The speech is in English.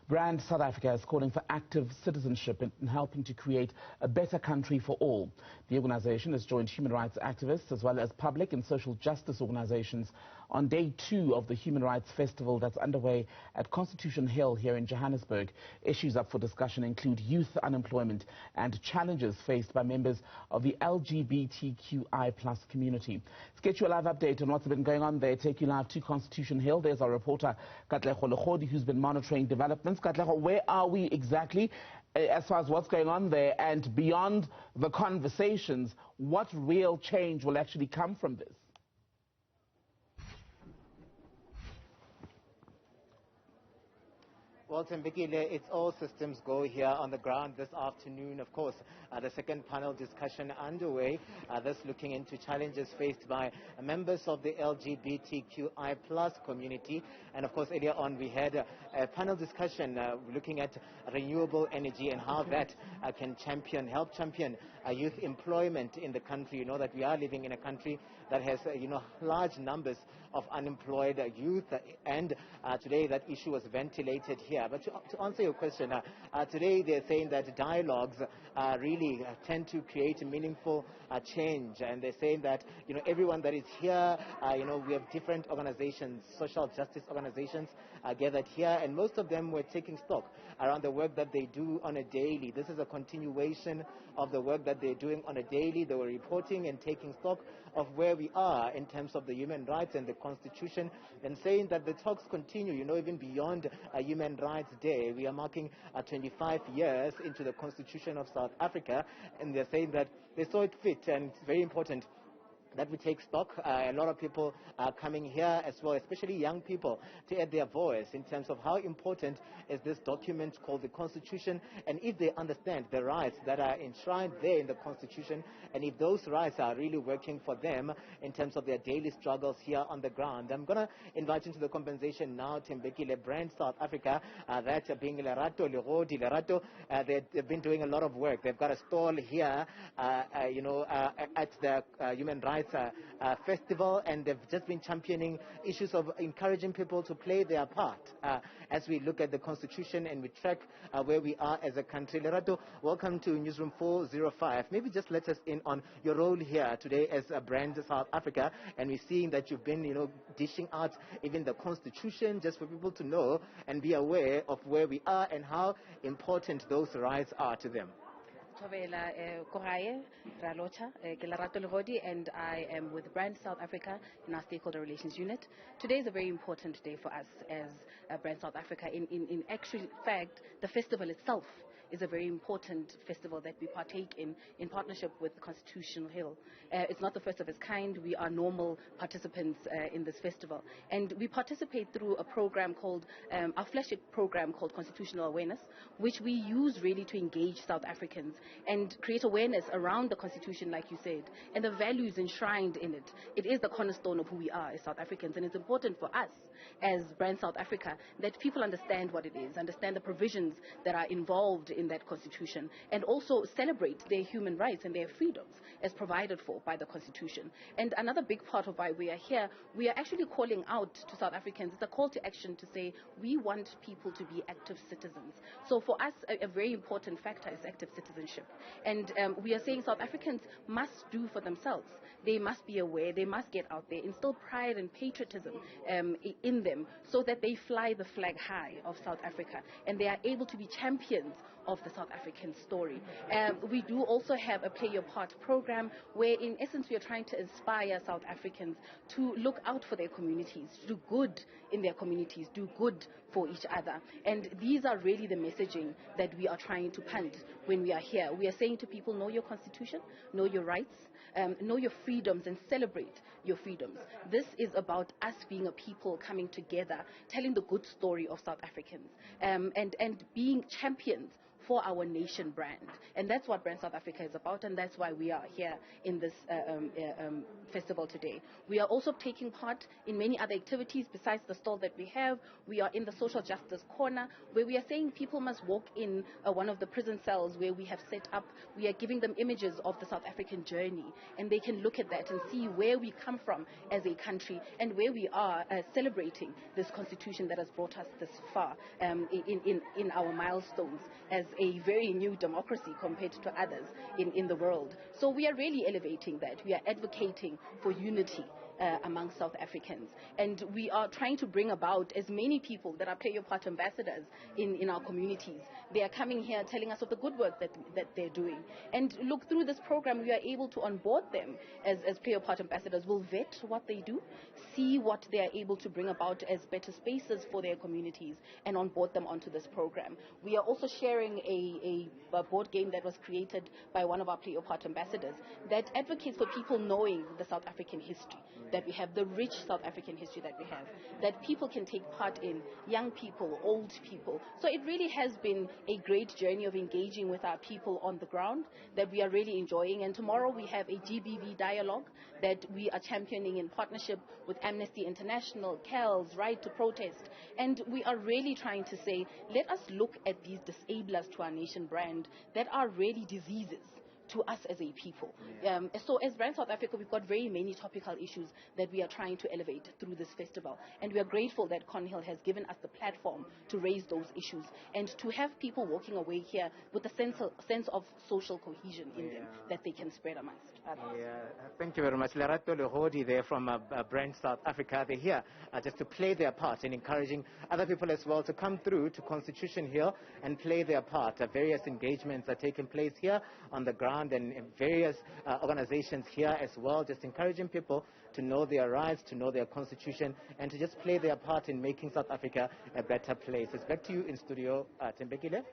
Brand South Afrika is calling for active citizenship in helping to create a better country for all. The organization has joined human rights activists as well as public and social justice organizations on day 2 of the Human Rights Festival that's underway at Constitution Hill here in Johannesburg. Issues up for discussion include youth unemployment and challenges faced by members of the LGBTQI+ community. Let's get you a live update on what's been going on there. Take you live to Constitution Hill. There's our reporter, who's been monitoring developments. Katlego, where are we exactly as far as what's going on there? And beyond the conversations, what real change will actually come from this? Well, Tembekile, it's all systems go here on the ground this afternoon. Of course, the second panel discussion underway, this looking into challenges faced by members of the LGBTQI+ community. And of course, earlier on, we had a panel discussion looking at renewable energy and how that can help champion youth employment in the country. You know that we are living in a country that has, large numbers of unemployed youth. And today that issue was ventilated here. But to answer your question, today they're saying that dialogues really tend to create meaningful change. And they're saying that, everyone that is here, we have different organizations, social justice organizations gathered here. And most of them were taking stock around the work that they do on a daily. This is a continuation of the work that they're doing on a daily. They were reporting and taking stock of where we are in terms of the human rights and the constitution, and saying that the talks continue, even beyond Human Rights Day. We are marking 25 years into the Constitution of South Africa, and they're saying that they saw it fit, and it's very important that we take stock. A lot of people are coming here as well, especially young people, to add their voice in terms of how important is this document called the Constitution, and if they understand the rights that are enshrined there in the Constitution, and if those rights are really working for them in terms of their daily struggles here on the ground. I'm going to invite into the conversation now Tembekile, Brand South Afrika, that being Lerato. They've been doing a lot of work. They've got a stall here, at the Human Rights Festival, and they've just been championing issues of encouraging people to play their part as we look at the Constitution and we track where we are as a country. Lerato, welcome to Newsroom 405. Maybe just let us in on your role here today as a Brand South Afrika, and we're seeing that you've been, dishing out even the Constitution just for people to know and be aware of where we are and how important those rights are to them. And I am with Brand South Afrika in our Stakeholder Relations Unit. Today is a very important day for us as Brand South Afrika. In actual fact, the festival itself is a very important festival that we partake in partnership with Constitutional Hill. It's not the first of its kind. We are normal participants in this festival. And we participate through a program called, our flagship program called Constitutional Awareness, which we use really to engage South Africans and create awareness around the Constitution, like you said, and the values enshrined in it. It is the cornerstone of who we are as South Africans, and it's important for us as Brand South Afrika that people understand what it is, understand the provisions that are involved in that Constitution, and also celebrate their human rights and their freedoms as provided for by the Constitution. And another big part of why we are here, we are actually calling out to South Africans. It's a call to action to say we want people to be active citizens. So for us, a very important factor is active citizenship. And we are saying South Africans must do for themselves. They must be aware, they must get out there, instill pride and patriotism in them so that they fly the flag high of South Africa and they are able to be champions of the South African story. We do also have a Play Your Part program where in essence we are trying to inspire South Africans to look out for their communities, to do good in their communities, do good for each other. And these are really the messaging that we are trying to punt when we are here. We are saying to people, know your Constitution, know your rights, know your freedoms, and celebrate your freedoms. This is about us being a people coming together, telling the good story of South Africans, and being champions for our nation brand. And that's what Brand South Africa is about, and that's why we are here in this festival today. We are also taking part in many other activities besides the stall that we have. We are in the social justice corner, where we are saying people must walk in one of the prison cells where we have set up. We are giving them images of the South African journey, and they can look at that and see where we come from as a country and where we are celebrating this constitution that has brought us this far in our milestones as a very new democracy compared to others in the world. So we are really elevating that. We are advocating for unity among South Africans. And we are trying to bring about as many people that are Play Your Part ambassadors in our communities. They are coming here telling us of the good work that they're doing. And look, through this program, we are able to onboard them as Play Your Part ambassadors. We'll vet what they do, see what they are able to bring about as better spaces for their communities, and onboard them onto this program. We are also sharing a board game that was created by one of our Play Your Part ambassadors that advocates for people knowing the South African history that we have, the rich South African history that we have, that people can take part in, young people, old people. So it really has been a great journey of engaging with our people on the ground that we are really enjoying. And tomorrow we have a GBV dialogue that we are championing in partnership with Amnesty International, CAL's Right to Protest. And we are really trying to say, let us look at these disablers to our nation brand that are really diseases to us as a people. So as Brand South Africa, we've got very many topical issues that we are trying to elevate through this festival. And we are grateful that Cornhill has given us the platform to raise those issues and to have people walking away here with a sense of social cohesion in them that they can spread amongst others. Yeah, thank you very much. Lerato Lehodi there from Brand South Africa. They're here just to play their part in encouraging other people as well to come through to Constitution Hill and play their part. Various engagements are taking place here on the ground and various organizations here as well, just encouraging people to know their rights, to know their constitution, and to just play their part in making South Africa a better place. It's back to you in studio, Tembekile.